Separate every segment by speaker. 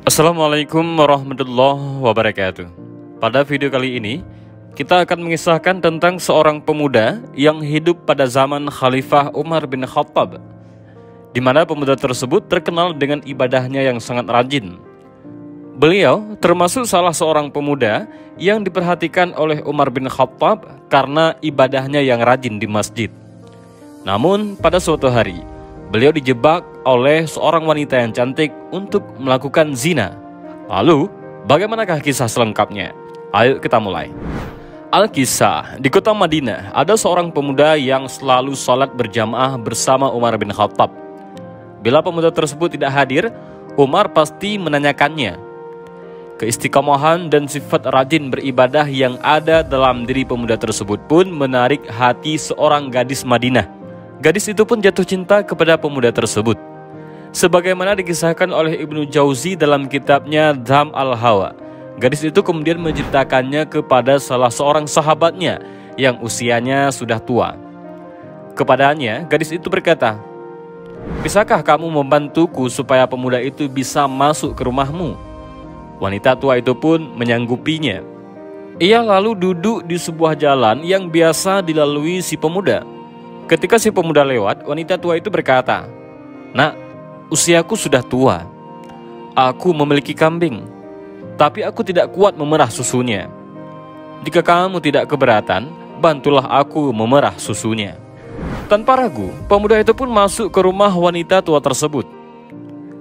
Speaker 1: Assalamualaikum warahmatullahi wabarakatuh. Pada video kali ini, kita akan mengisahkan tentang seorang pemuda yang hidup pada zaman Khalifah Umar bin Khattab, di mana pemuda tersebut terkenal dengan ibadahnya yang sangat rajin. Beliau termasuk salah seorang pemuda yang diperhatikan oleh Umar bin Khattab karena ibadahnya yang rajin di masjid. Namun pada suatu hari, beliau dijebak oleh seorang wanita yang cantik untuk melakukan zina. Lalu, bagaimanakah kisah selengkapnya? Ayo kita mulai. Al-Kisah, di kota Madinah, ada seorang pemuda yang selalu sholat berjamaah bersama Umar bin Khattab. Bila pemuda tersebut tidak hadir, Umar pasti menanyakannya. Keistiqomahan dan sifat rajin beribadah yang ada dalam diri pemuda tersebut pun menarik hati seorang gadis Madinah. Gadis itu pun jatuh cinta kepada pemuda tersebut. Sebagaimana dikisahkan oleh Ibnu Jauzi dalam kitabnya Dham al-Hawa, gadis itu kemudian menceritakannya kepada salah seorang sahabatnya yang usianya sudah tua. Kepadanya, gadis itu berkata, "Bisakah kamu membantuku supaya pemuda itu bisa masuk ke rumahmu?" Wanita tua itu pun menyanggupinya. Ia lalu duduk di sebuah jalan yang biasa dilalui si pemuda. Ketika si pemuda lewat, wanita tua itu berkata, "Nak, usiaku sudah tua. Aku memiliki kambing, tapi aku tidak kuat memerah susunya. Jika kamu tidak keberatan, bantulah aku memerah susunya." Tanpa ragu, pemuda itu pun masuk ke rumah wanita tua tersebut.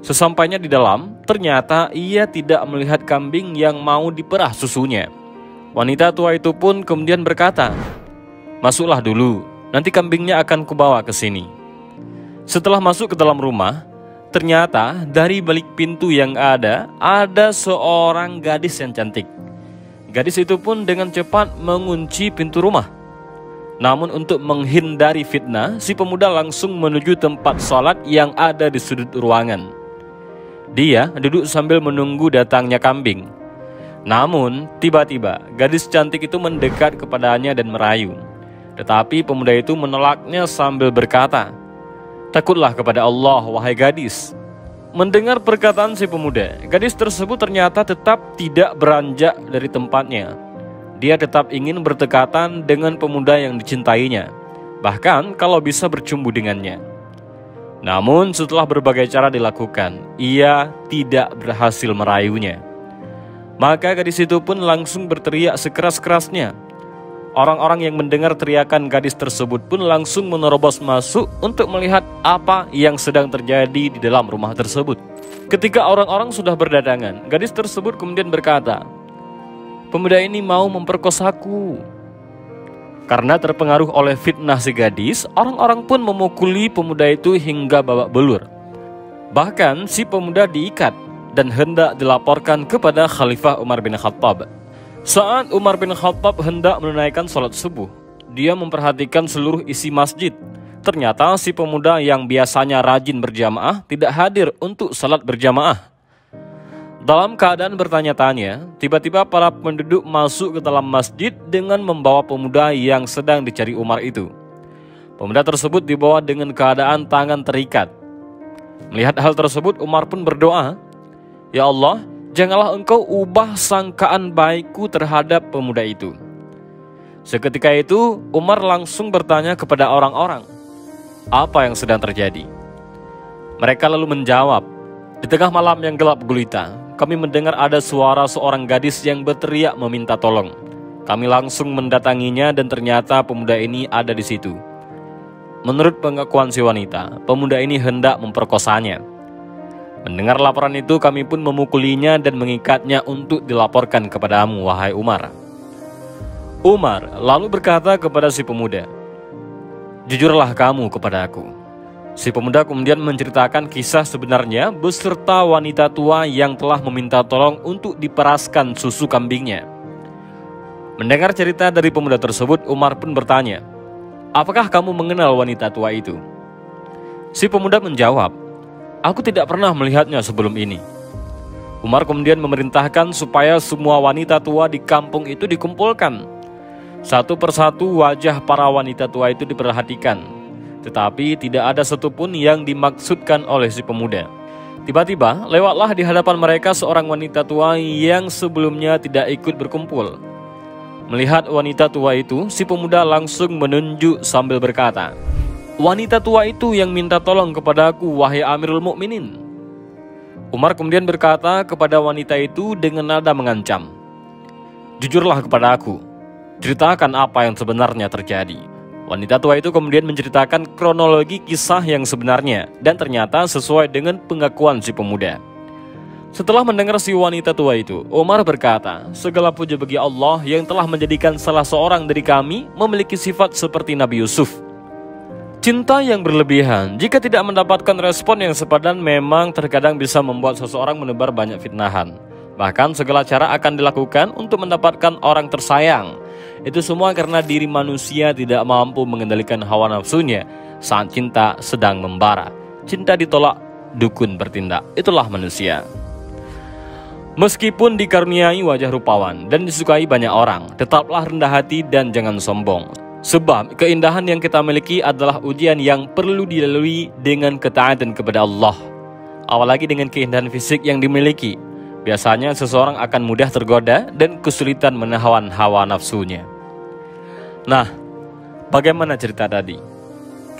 Speaker 1: Sesampainya di dalam, ternyata ia tidak melihat kambing yang mau diperah susunya. Wanita tua itu pun kemudian berkata, "Masuklah dulu, nanti kambingnya akan kubawa ke sini." Setelah masuk ke dalam rumah, ternyata dari balik pintu yang ada seorang gadis yang cantik. Gadis itu pun dengan cepat mengunci pintu rumah. Namun untuk menghindari fitnah, si pemuda langsung menuju tempat sholat yang ada di sudut ruangan. Dia duduk sambil menunggu datangnya kambing. Namun tiba-tiba gadis cantik itu mendekat kepadanya dan merayu. Tetapi pemuda itu menolaknya sambil berkata, "Takutlah kepada Allah, wahai gadis." Mendengar perkataan si pemuda, gadis tersebut ternyata tetap tidak beranjak dari tempatnya. Dia tetap ingin berdekatan dengan pemuda yang dicintainya, bahkan kalau bisa bercumbu dengannya. Namun setelah berbagai cara dilakukan, ia tidak berhasil merayunya. Maka gadis itu pun langsung berteriak sekeras-kerasnya. Orang-orang yang mendengar teriakan gadis tersebut pun langsung menerobos masuk untuk melihat apa yang sedang terjadi di dalam rumah tersebut. Ketika orang-orang sudah berdatangan, gadis tersebut kemudian berkata, "Pemuda ini mau memperkosaku." Karena terpengaruh oleh fitnah si gadis, orang-orang pun memukuli pemuda itu hingga babak belur. Bahkan si pemuda diikat dan hendak dilaporkan kepada Khalifah Umar bin Khattab. Saat Umar bin Khattab hendak menunaikan sholat subuh, dia memperhatikan seluruh isi masjid. Ternyata si pemuda yang biasanya rajin berjamaah tidak hadir untuk sholat berjamaah. Dalam keadaan bertanya-tanya, tiba-tiba para penduduk masuk ke dalam masjid dengan membawa pemuda yang sedang dicari Umar itu. Pemuda tersebut dibawa dengan keadaan tangan terikat. Melihat hal tersebut, Umar pun berdoa, "Ya Allah, janganlah engkau ubah sangkaan baikku terhadap pemuda itu." Seketika itu, Umar langsung bertanya kepada orang-orang, apa yang sedang terjadi. Mereka lalu menjawab, "Di tengah malam yang gelap gulita, kami mendengar ada suara seorang gadis yang berteriak meminta tolong. Kami langsung mendatanginya dan ternyata pemuda ini ada di situ. Menurut pengakuan si wanita, pemuda ini hendak memperkosanya. Mendengar laporan itu, kami pun memukulinya dan mengikatnya untuk dilaporkan kepadamu, wahai Umar." Umar lalu berkata kepada si pemuda, "Jujurlah kamu kepada aku." Si pemuda kemudian menceritakan kisah sebenarnya beserta wanita tua yang telah meminta tolong untuk diperaskan susu kambingnya. Mendengar cerita dari pemuda tersebut, Umar pun bertanya, "Apakah kamu mengenal wanita tua itu?" Si pemuda menjawab, "Aku tidak pernah melihatnya sebelum ini." Umar kemudian memerintahkan supaya semua wanita tua di kampung itu dikumpulkan. Satu persatu wajah para wanita tua itu diperhatikan, tetapi tidak ada satupun yang dimaksudkan oleh si pemuda. Tiba-tiba lewatlah di hadapan mereka seorang wanita tua yang sebelumnya tidak ikut berkumpul. Melihat wanita tua itu, si pemuda langsung menunjuk sambil berkata, "Wanita tua itu yang minta tolong kepadaku, wahai Amirul Mukminin." Umar kemudian berkata kepada wanita itu dengan nada mengancam, "Jujurlah kepada aku, ceritakan apa yang sebenarnya terjadi." Wanita tua itu kemudian menceritakan kronologi kisah yang sebenarnya dan ternyata sesuai dengan pengakuan si pemuda. Setelah mendengar si wanita tua itu, Umar berkata, "Segala puji bagi Allah yang telah menjadikan salah seorang dari kami memiliki sifat seperti Nabi Yusuf." Cinta yang berlebihan jika tidak mendapatkan respon yang sepadan memang terkadang bisa membuat seseorang menebar banyak fitnahan. Bahkan segala cara akan dilakukan untuk mendapatkan orang tersayang. Itu semua karena diri manusia tidak mampu mengendalikan hawa nafsunya saat cinta sedang membara. Cinta ditolak, dukun bertindak. Itulah manusia. Meskipun dikaruniai wajah rupawan dan disukai banyak orang, tetaplah rendah hati dan jangan sombong. Sebab keindahan yang kita miliki adalah ujian yang perlu dilalui dengan ketaatan kepada Allah. Apalagi dengan keindahan fisik yang dimiliki, biasanya seseorang akan mudah tergoda dan kesulitan menahan hawa nafsunya. Nah, bagaimana cerita tadi?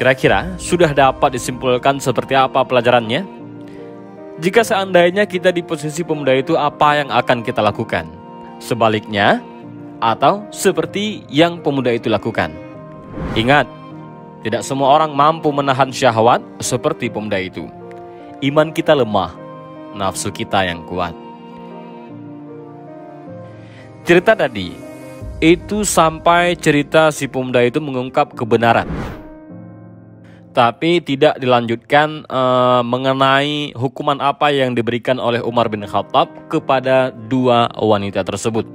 Speaker 1: Kira-kira sudah dapat disimpulkan seperti apa pelajarannya? Jika seandainya kita di posisi pemuda itu, apa yang akan kita lakukan? Sebaliknya, atau seperti yang pemuda itu lakukan? Ingat, tidak semua orang mampu menahan syahwat seperti pemuda itu. Iman kita lemah, nafsu kita yang kuat. Cerita tadi itu sampai cerita si pemuda itu mengungkap kebenaran, tapi tidak dilanjutkan mengenai hukuman apa yang diberikan oleh Umar bin Khattab kepada dua wanita tersebut.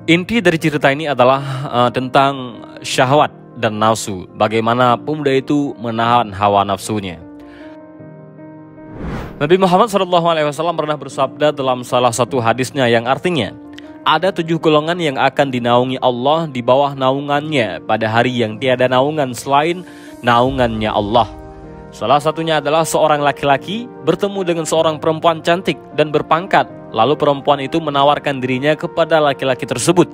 Speaker 1: Inti dari cerita ini adalah tentang syahwat dan nafsu, bagaimana pemuda itu menahan hawa nafsunya. Nabi Muhammad SAW pernah bersabda dalam salah satu hadisnya yang artinya, ada 7 golongan yang akan dinaungi Allah di bawah naungannya pada hari yang tiada naungan selain naungannya Allah. Salah satunya adalah seorang laki-laki bertemu dengan seorang perempuan cantik dan berpangkat. Lalu perempuan itu menawarkan dirinya kepada laki-laki tersebut.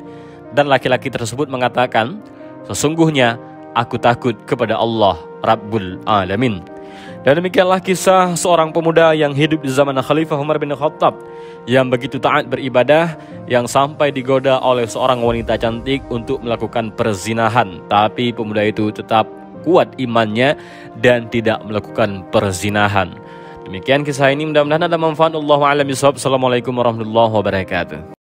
Speaker 1: Dan laki-laki tersebut mengatakan, "Sesungguhnya aku takut kepada Allah Rabbul Alamin." Dan demikianlah kisah seorang pemuda yang hidup di zaman Khalifah Umar bin Khattab yang begitu taat beribadah, yang sampai digoda oleh seorang wanita cantik untuk melakukan perzinahan. Tapi pemuda itu tetap kuat imannya dan tidak melakukan perzinahan. Demikian kisah ini, mudah-mudahan ada manfaat. Allahu a'lam bishawab. Assalamualaikum warahmatullahi wabarakatuh.